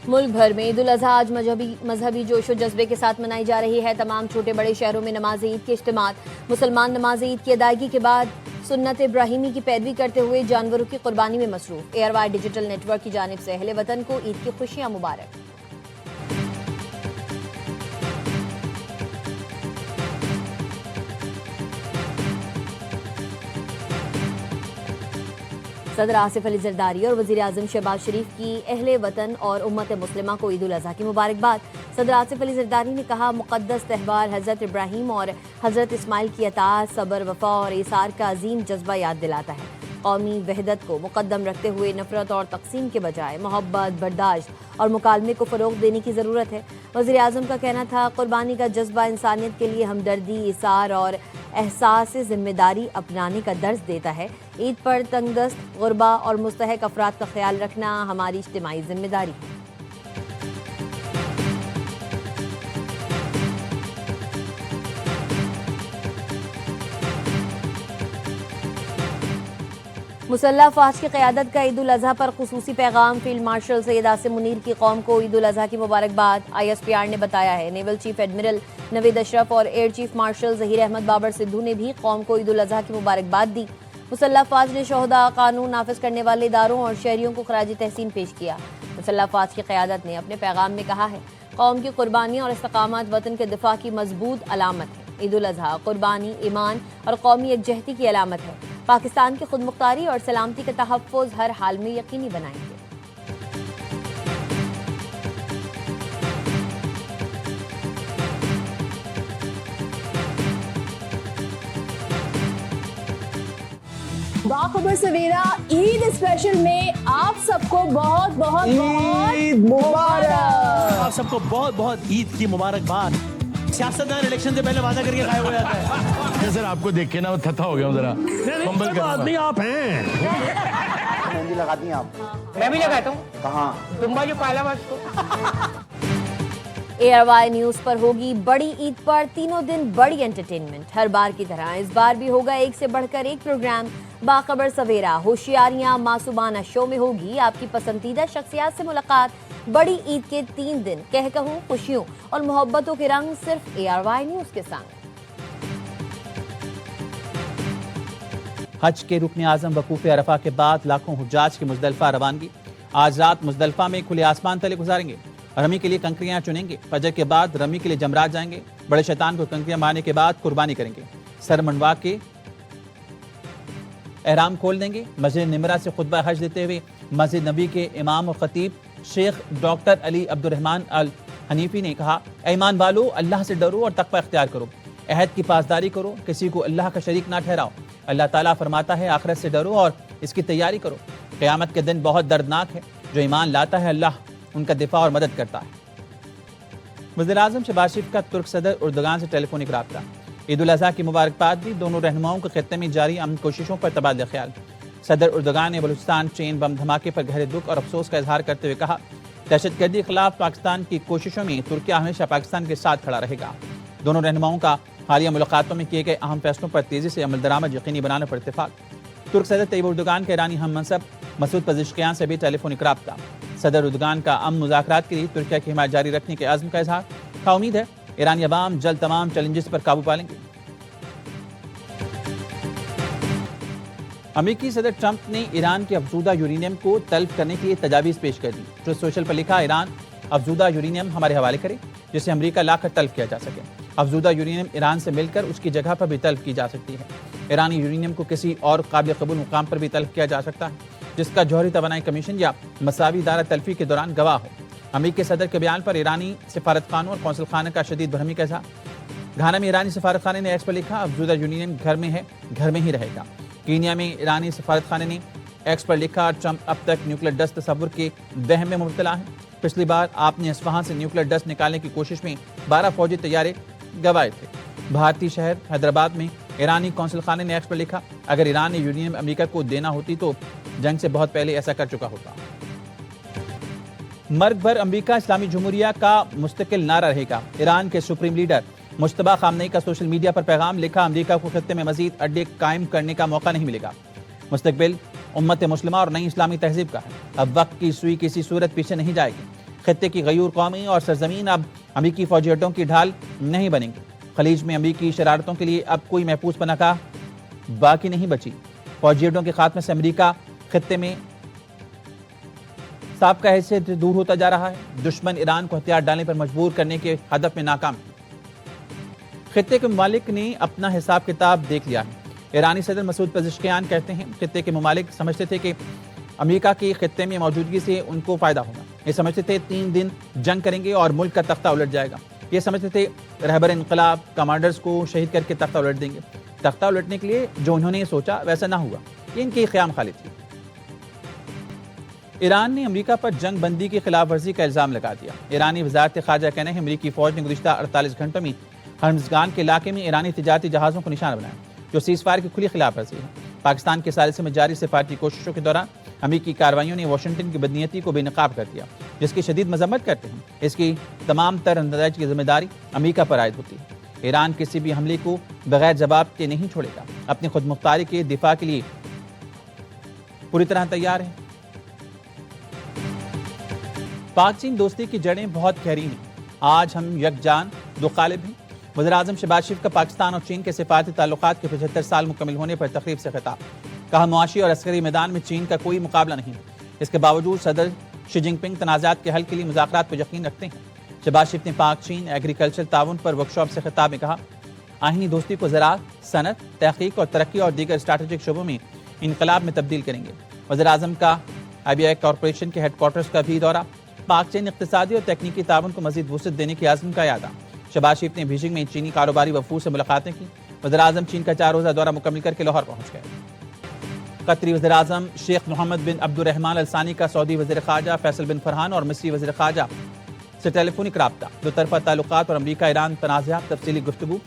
ملک بھر میں عید الاضحیٰ آج مذہبی جوش و جذبے کے ساتھ منائی جا رہی ہے۔ تمام چھوٹے بڑے شہروں میں نماز عید کے اجتماعات۔ مسلمان نماز عید کی ادائیگی کے بعد سنت ابراہیمی کی پیروی کرتے ہوئے جانوروں کی قربانی میں مصروف۔ ARY ڈیجیٹل نیٹ ورک کی جانب سے اہل وطن کو عید کی خوشیاں مبارک۔ صدر آصف علی زرداری اور وزیر اعظم شہباز شریف کی اہل وطن اور امت مسلمہ کو عید الاضحیٰ کی مبارکباد۔ صدر آصف علی زرداری نے کہا، مقدس تہوار حضرت ابراہیم اور حضرت اسماعیل کی اطاعت، صبر، وفا اور ایثار کا عظیم جذبہ یاد دلاتا ہے۔ قومی وحدت کو مقدم رکھتے ہوئے نفرت اور تقسیم کے بجائے محبت، برداشت اور مکالمے کو فروغ دینے کی ضرورت ہے۔ وزیر اعظم کا کہنا تھا، قربانی کا جذبہ انسانیت کے لیے ہمدردی، ایثار اور احساس ذمہ داری اپنانے کا درس دیتا ہے۔ عید پر تنگدست، غربا اور مستحق افراد کا خیال رکھنا ہماری اجتماعی ذمہ داری ہے۔ مسلح افواج کی قیادت کا عید الاضحیٰ پر خصوصی پیغام۔ فیلڈ مارشل سید عاصم منیر کی قوم کو عید الاضحیٰ کی مبارکباد۔ ISPR نے بتایا ہے، naval chief admiral Naveed Ashraf اور air chief marshal Zaheer Ahmed Babar Sidhu نے بھی قوم کو عید الاضحیٰ کی مبارکباد دی۔ مسلح افواج نے شہداء، قانون نافذ کرنے والے اداروں اور شہریوں کو خراج تحسین پیش کیا۔ مسلح افواج کی قیادت نے اپنے پیغام میں کہا ہے، قوم کی قربانی اور استقامت وطن کے دفاع کی مضبوط علامت ہے۔ عید الاضحیٰ قربانی، ایمان اور قومی یکجہتی کی علامت ہے۔ پاکستان کی خود مختاری اور سلامتی کا تحفظ ہر حال میں یقینی بنائیں گے۔ باخبر سویرا عید اسپیشل میں آپ سب کو بہت بہت عید مبارک۔ آپ سب کو بہت بہت عید کی مبارکباد۔ سیاستدان الیکشن سے پہلے وعدہ کر کے غائب ہو جاتا ہے۔ سر آپ کو دیکھ کے نا تھتا ہو گیا ہوں ذرا آدمی آپ ہیں۔ مہندی لگاتی ہیں آپ؟ میں بھی لگاتا ہوں۔ کہاں؟ دمبا جو پالا ہوا اس کو۔ ARY نیوز پر ہوگی بڑی عید پر تینوں دن بڑی انٹرٹینمنٹ۔ ہر بار کی طرح اس بار بھی ہوگا ایک سے بڑھ کر ایک پروگرام۔ باخبر سویرا، ہوشیاریاں، معصومانہ شو میں ہوگی آپ کی پسندیدہ شخصیات سے ملاقات۔ بڑی عید کے 3 دن کہوں خوشیوں اور محبتوں کے رنگ صرف ARY نیوز کے ساتھ۔ حج کے رکن اعظم وقوف عرفہ کے بعد لاکھوں حجاج کی مزدلفہ روانگی۔ آج رات مزدلفہ میں کھلے آسمان تلے گزاریں گے۔ رمی کے لیے کنکریاں چنیں گے۔ فجر کے بعد رمی کے لیے جمرات جائیں گے۔ بڑے شیطان کو کنکریاں مارنے کے بعد قربانی کریں گے۔ سر منڈوا کے احرام کھول دیں گے۔ مسجد نمرہ سے خطبہ حج دیتے ہوئے مسجد نبی کے امام اور خطیب شیخ ڈاکٹر علی عبد الرحمن الحنیفی نے کہا، اے ایمان والو، اللہ سے ڈرو اور تقوی اختیار کرو، عہد کی پاسداری کرو، کسی کو اللہ کا شریک نہ ٹھہراؤ۔ اللہ تعالیٰ فرماتا ہے، آخرت سے ڈرو اور اس کی تیاری کرو۔ قیامت کے دن بہت دردناک ہے۔ جو ایمان لاتا ہے اللہ ان کا دفاع اور مدد کرتا ہے۔ وزیر اعظم شہباز شریف کا ترک صدر اردگان سے ٹیلی فونک رابطہ۔ عید الاضحیٰ کی مبارکباد دی۔ دونوں رہنماؤں کے خطے میں جاری امن کوششوں پر تبادلہ خیال۔ صدر اردگان نے بلوچستان چین بم دھماکے پر گہرے دکھ اور افسوس کا اظہار کرتے ہوئے کہا، دہشت گردی کے خلاف پاکستان کی کوششوں میں ترکیہ ہمیشہ پاکستان کے ساتھ کھڑا رہے گا۔ دونوں رہنماؤں کا حالیہ ملاقاتوں میں کیے گئے اہم فیصلوں پر تیزی سے عمل درآمد یقینی بنانے پر اتفاق۔ ترک صدر طیب اردگان کے ایرانی ہم منصب مسعود پزشکیان سے بھی ٹیلی فونک رابطہ۔ صدر اردگان کا امن مذاکرات کے لیے ترکیہ کی حمایت جاری رکھنے کے عزم کا اظہار۔ کا امید ہے ایرانی عوام جلد تمام چیلنجز پر قابو پا لیں گے۔ امریکی صدر ٹرمپ نے ایران کے افزودہ یورینیم کو تلف کرنے کے لیے تجاویز پیش کر دی۔ ٹروتھ سوشل پر لکھا، ایران افزودہ یورینیم ہمارے حوالے کرے جسے امریکہ لا کر تلف کیا جا سکے۔ افزودہ یورینیم ایران سے مل کر اس کی جگہ پر بھی تلف کی جا سکتی ہے۔ ایرانی یورینیم کو کسی اور قابل قبول مقام پر بھی تلف کیا جا سکتا ہے جس کا جوہری توانائی کمیشن یا مساوی ادارہ تلفی کے دوران گواہ ہو۔ امریکی صدر کے بیان پر ایرانی سفارت خانوں اور قونصل خانہ کا شدید برہمی کا اظہار۔ گھانا میں ایرانی سفارت خانے نے ایکس پر لکھا، افزودہ یورینیم گھر میں ہے، گھر میں ہی رہے گا۔ کینیا میں ایرانی سفارت خانے نے ایکس پر لکھا، ٹرمپ اب تک نیوکلیر ڈسٹ تصور کے وہم میں مبتلا ہیں۔ پچھلی بار آپ نے اصفہان سے نیوکلیر ڈسٹ نکالنے کی کوشش میں 12 فوجی طیارے گوائے تھے۔ بھارتی شہر حیدرآباد میں ایرانی قونصل خانے نے ایکس پر لکھا، اگر ایران نے یورینیم امریکہ کو دینا ہوتی تو جنگ سے بہت پہلے ایسا کر چکا ہوتا۔ مرگ بھر امریکہ اسلامی جمہوریہ کا مستقل نعرہ رہے گا۔ ایران کے سپریم لیڈر مجتبیٰ خامنئی کا سوشل میڈیا پر پیغام، لکھا، امریکہ کو خطے میں مزید اڈے قائم کرنے کا موقع نہیں ملے گا۔ مستقبل امت مسلمہ اور نئی اسلامی تہذیب کا ہے۔ اب وقت کی سوئی کسی صورت پیچھے نہیں جائے گی۔ خطے کی غیور قومی اور سرزمین اب امریکی فوجی اڈوں کی ڈھال نہیں بنیں گی۔ خلیج میں امریکی شرارتوں کے لیے اب کوئی محفوظ پناہ گاہ باقی نہیں بچی۔ فوجی اڈوں کے خاتمے سے امریکہ خطے میں سابقہ حیثیت دور ہوتا جا رہا ہے۔ دشمن ایران کو ہتھیار ڈالنے پر مجبور کرنے کے ہدف میں ناکام ہے۔ خطے کے ممالک نے اپنا حساب کتاب دیکھ لیا ہے۔ ایرانی صدر مسعود پزشکیان کہتے ہیں خطے کے ممالک سمجھتے تھے کہ امریکہ کی خطے میں موجودگی سے ان کو فائدہ ہوگا۔ یہ سمجھتے تھے 3 دن جنگ کریں گے اور ملک کا تختہ الٹ جائے گا۔ یہ سمجھتے تھے رہبر انقلاب کمانڈرز کو شہید کر کے تختہ الٹ دیں گے۔ تختہ الٹنے کے لیے جو انہوں نے سوچا ویسا نہ ہوا۔ یہ ان کی خیام خالی تھی۔ ایران نے امریکہ پر جنگ بندی کی خلاف ورزی کا الزام لگا دیا۔ ایرانی وزارت خارجہ کا کہنا ہے امریکی فوج نے گزشتہ 48 گھنٹوں میں ہرمزگان کے علاقے میں ایرانی تجارتی جہازوں کو نشانہ بنایا، جو سیز فائر کی کھلی خلاف ورزی ہے۔ پاکستان کے ثالثی میں جاری سفارتی کوششوں کے دوران امریکی کارروائیوں نے واشنگٹن کی بدنیتی کو بے نقاب کر دیا، جس کی شدید مذمت کرتے ہیں۔ اس کی تمام تر انداز کی ذمہ داری امریکہ پر عائد ہوتی ہے۔ ایران کسی بھی حملے کو بغیر جواب کے نہیں چھوڑے گا، اپنی خود مختاری کے دفاع کے لیے پوری طرح تیار ہے۔ پاک چین دوستی کی جڑیں بہت گہری ہیں۔ آج ہم یکجان دو قالب ہیں۔ وزیراعظم شہباز شریف کا پاکستان اور چین کے سفارتی تعلقات کے 75 سال مکمل ہونے پر تقریب سے خطاب۔ کہا معاشی اور عسکری میدان میں چین کا کوئی مقابلہ نہیں۔ اس کے باوجود صدر شی جن پنگ تنازعات کے حل کے لیے مذاکرات پر یقین رکھتے ہیں۔ شہباز شریف نے پاک چین ایگریکلچر تعاون پر ورکشاپ سے خطاب میں کہا آئینی دوستی کو زراعت، صنعت، تحقیق اور ترقی اور دیگر اسٹریٹجک شعبوں میں انقلاب میں تبدیل کریں گے۔ وزیراعظم کا IBI کارپوریشن کے ہیڈ کوارٹرز کا بھی دورہ۔ پاک چین اقتصادی اور تکنیکی تعاون کو مزید وسعت دینے کے عزم کا اعادہ۔ شہباز شریف نے بیجنگ میں چینی کاروباری وفود سے ملاقاتیں کی۔ وزیراعظم چین کا 4 روزہ دورہ مکمل کر کے لاہور پہنچ گئے۔ قطری وزیراعظم شیخ محمد بن عبد الرحمن الثانی کا سعودی وزیر خارجہ فیصل بن فرحان اور مصری وزیر خارجہ سے ٹیلی فونک رابطہ۔ دو طرفہ تعلقات اور امریکہ ایران تنازعات تفصیلی گفتگو۔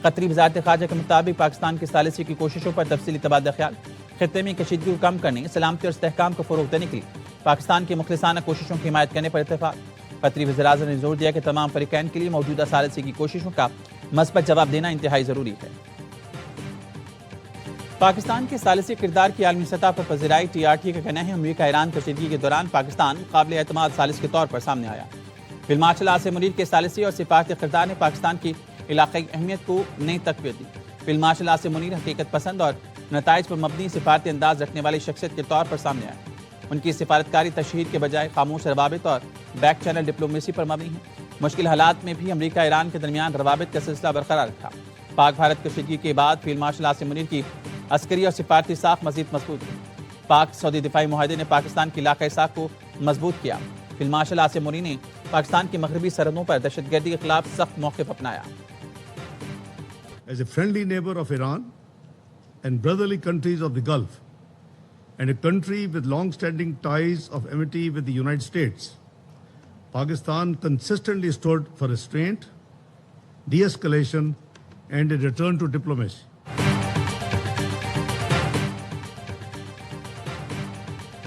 قطری وزارت خارجہ کے مطابق پاکستان کی ثالثی کی کوششوں پر تفصیلی تبادلہ خیال۔ خطے میں کشیدگی کو کم کرنے، سلامتی اور استحکام کو فروغ دینے کے لیے پاکستان کی مخلصانہ کوششوں کی حمایت کرنے پر اتفاق۔ قطری وزیراعظم نے زور دیا کہ تمام فریقین کے لیے موجودہ ثالثی کی کوششوں کا مثبت جواب دینا انتہائی ضروری ہے۔ پاکستان کے ثالثی کردار کی عالمی سطح پر پذیرائی۔ TRT کا کہنا ہے امریکہ ایران کشیدگی کے دوران پاکستان قابل اعتماد ثالث کے طور پر سامنے آیا۔ فیلڈ مارشل عاصم منیر کے ثالثی اور سفارتی کردار نے پاکستان کی علاقائی اہمیت کو نئی تقویت دی۔ فیلڈ مارشل عاصم منیر حقیقت پسند اور نتائج پر مبنی سفارتی انداز رکھنے والی شخصیت کے طور پر سامنے آئے۔ ان کی سفارتکاری تشہیر کے بجائے خاموش روابط اور بیک چینل ڈپلومیسی پر مبنی ہے۔ مشکل حالات میں بھی امریکہ ایران کے درمیان روابط کا سلسلہ برقرار رکھا۔ پاک بھارت کشیدگی کے بعد فیلڈ مارشل عاصم منیر کی عسکری اور سفارتی ساکھ مزید مضبوط ہوئی۔ پاک سعودی دفاعی معاہدے نے پاکستان کی علاقائی ساکھ کو مضبوط کیا۔ فیلڈ مارشل عاصم منیر نے پاکستان کی مغربی سرحدوں پر دہشت گردی کے خلاف سخت موقف اپنایا۔ As a friendly neighbor of Iran and brotherly countries of the Gulf, and a country with long-standing ties of amity with the United States, Pakistan consistently stood for restraint, de-escalation, and a return to diplomacy.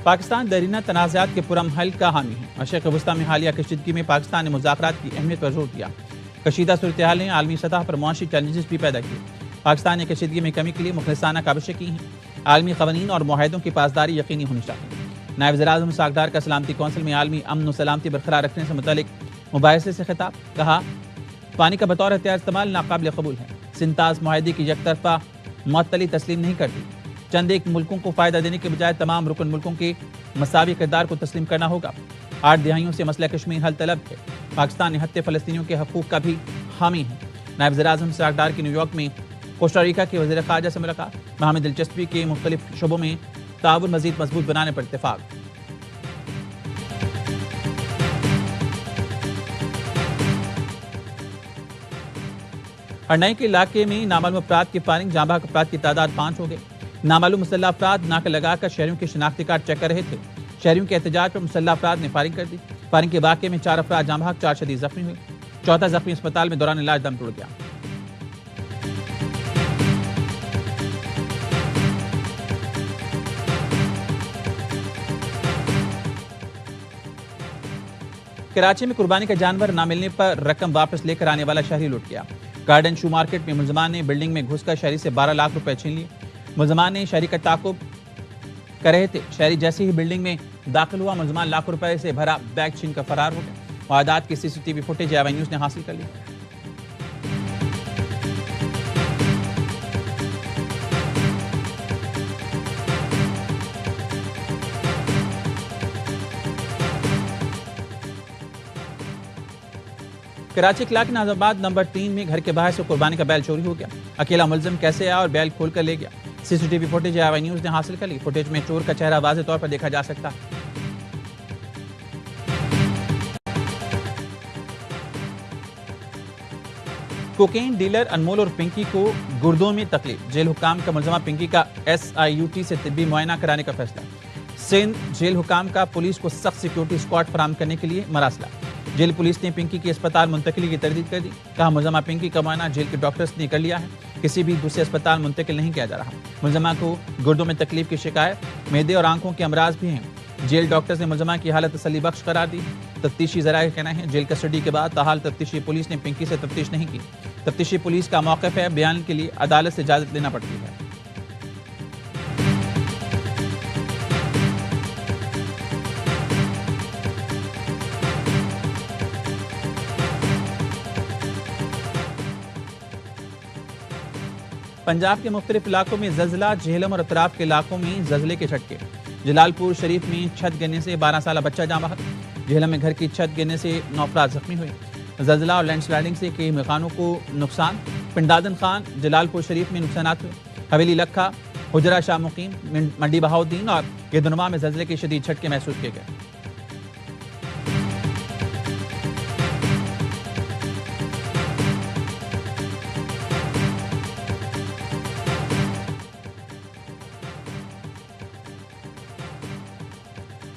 Pakistan دیرینہ تنازعات کے پرام حل کا حامی ہے۔ مشرق وسطیٰ میں حالیہ کشیدگی میں پاکستان نے مذاکرات کی اہمیت پر زور دیا۔ کشیدہ صورتحال نے عالمی سطح پر معاشی چیلنجز بھی پیدا کیے۔ پاکستان نے کشیدگی میں کمی کے لیے مخلصانہ کاوشیں کی ہیں۔ عالمی قوانین اور معاہدوں کی پاسداری یقینی ہونی چاہیے۔ نائب وزیر اعظم اسحاق ڈار کا سلامتی کونسل میں عالمی امن و سلامتی برقرار رکھنے سے متعلق مباحثے سے خطاب۔ کہا پانی کا بطور ہتھیار استعمال ناقابل قبول ہے۔ سنتاز معاہدے کی یک طرفہ معطلی تسلیم نہیں کرتی۔ چند ایک ملکوں کو فائدہ دینے کے بجائے تمام رکن ملکوں کے مساوی کردار کو تسلیم کرنا ہوگا۔ 8 دہائیوں سے مسئلہ کشمیر حل طلب ہے۔ پاکستان نہتے فلسطینیوں کے حقوق کا بھی حامی ہے۔ نائب وزیر اعظم اسحاق ڈار کی نیو یارک میں کوسٹاریکا کے وزیر خارجہ سے ملاقات۔ باہمی دلچسپی کے مختلف شعبوں میں تعاون مزید مضبوط بنانے پر اتفاق۔ ہرنائی کے علاقے میں نامعلوم افراد کی فائرنگ، جاں بحق افراد کی تعداد 5 ہو گئی۔ نامعلوم مسلح افراد ناکہ لگا کر شہریوں کے شناختی کارڈ چیک کر رہے تھے۔ شہریوں کے احتجاج پر مسلح افراد نے فائرنگ کر دی۔ فائرنگ کے واقعے میں 4 افراد جاں بحق، 4 شدید زخمی ہوئے۔ چوتھا زخمی اسپتال میں دوران علاج دم توڑ گیا۔ کراچی میں قربانی کا جانور نہ ملنے پر رقم واپس لے کر آنے والا شہری لٹ گیا۔ گارڈن شو مارکیٹ میں ملزمان نے بلڈنگ میں گھس کر شہری سے 12 لاکھ روپے چھین لیے۔ ملزمان نے شہری کا تعاقب کر رہے تھے۔ شہری جیسے ہی بلڈنگ میں داخل ہوا، ملزمان لاکھوں روپے سے بھرا بیگ چھین کر فرار ہو گیا۔ واردات کی CCTV فوٹیج AY نیوز نے حاصل کر لی۔ کراچی کلاک ناز آباد نمبر 3 میں گھر کے باہر سے قربانی کا بیل چوری ہو گیا۔ اکیلا ملزم کیسے آیا اور بیل کھول کر لے گیا؟ CCTV فوٹیج AY نیوز نے حاصل کر لی۔ فوٹیج میں چور کا چہرہ واضح طور پر دیکھا جا سکتا ہے۔ کوکین ڈیلر انمول اور پنکی کو گردوں میں تکلیف، جیل حکام کا ملزمہ پنکی کا SIUT سے طبی معائنہ کرانے کا فیصلہ۔ سندھ جیل حکام کا پولیس کو سخت سیکیورٹی اسکواڈ فراہم کرنے کے لیے مراسلہ۔ جیل پولیس نے پنکی کی اسپتال منتقلی کی تردید کر دی، کہا ملزمہ پنکی کا معائنہ جیل کے ڈاکٹرز نے کر لیا ہے، کسی بھی دوسرے اسپتال منتقل نہیں کیا جا رہا۔ ملزمہ کو گردوں میں تکلیف کی شکایت، معدے اور آنکھوں کے امراض بھی ہیں۔ جیل ڈاکٹرز نے ملزمہ کی حالت تسلی بخش قرار دی۔ تفتیشی ذرائع کا کہنا ہے جیل کسٹڈی کے بعد تاحال تفتیشی پولیس نے پنکی سے تفتیش نہیں کی۔ تفتیشی پولیس کا موقف ہے بیان کے لیے عدالت سے اجازت لینا پڑتی ہے۔ پنجاب کے مختلف علاقوں میں زلزلہ، جہلم اور اطراف کے علاقوں میں زلزلے کے جھٹکے۔ جلال پور شریف میں چھت گرنے سے 12 سالہ بچہ جاں بحق، جہلم میں گھر کی چھت گرنے سے 9 افراد زخمی ہوئے۔ زلزلہ اور لینڈ سلائڈنگ سے کئی مکانوں کو نقصان، پنڈادن خان جلال پور شریف میں نقصانات ہوئے۔ حویلی لکھا، حجرہ شاہ مقیم، منڈی بہاؤدین اور گردنما میں زلزلے کے شدید جھٹکے محسوس کیے گئے۔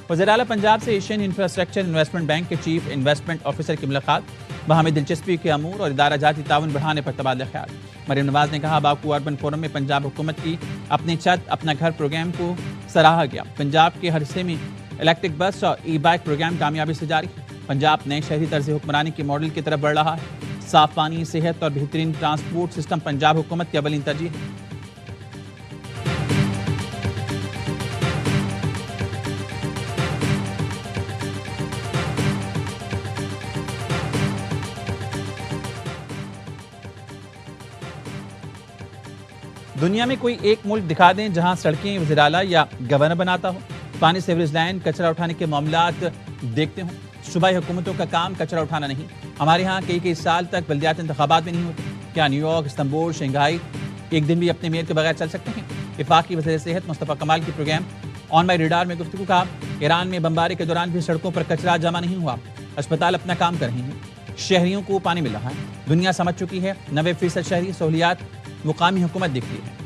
وزیراعلیٰ پنجاب سے ایشین انفراسٹرکچر انویسٹمنٹ بینک کے چیف انویسٹمنٹ آفیسر کی ملاقات، باہمی دلچسپی کے امور اور ادارہ جاتی تعاون بڑھانے پر تبادلہ خیال۔ مریم نواز نے کہا باکو اربن فورم میں پنجاب حکومت کی اپنی چھت اپنا گھر پروگرام کو سراہا گیا۔ پنجاب کے ہر حصے میں الیکٹرک بس اور ای بائک پروگرام کامیابی سے جاری ہے۔ پنجاب نئے شہری طرز حکمرانی کے ماڈل کی طرف بڑھ رہا ہے۔ صاف پانی، صحت اور بہترین ٹرانسپورٹ سسٹم پنجاب حکومت کی اولین ترجیح ہے۔ دنیا میں کوئی ایک ملک دکھا دیں جہاں سڑکیں وزیر اعلیٰ یا گورنر بناتا ہو، پانی سیوریج لائن، کچرا اٹھانے کے معاملات دیکھتے ہوں۔ صوبائی حکومتوں کا کام کچرا اٹھانا نہیں۔ ہمارے ہاں کئی سال تک بلدیات انتخابات بھی نہیں ہوتے۔ کیا نیو یارک، استنبول، شنگھائی ایک دن بھی اپنے میئر کے بغیر چل سکتے ہیں؟ وفاقی وزیر صحت مصطفیٰ کمال کی پروگرام آن مائی ریڈار میں گفتگو، کہا ایران میں بمباری کے دوران بھی سڑکوں پر کچرا جمع نہیں ہوا، اسپتال اپنا کام کر رہے ہیں، شہریوں کو پانی مل رہا ہے۔ دنیا سمجھ چکی ہے 90% شہری سہولیات مقامی حکومت دیکھتی ہے۔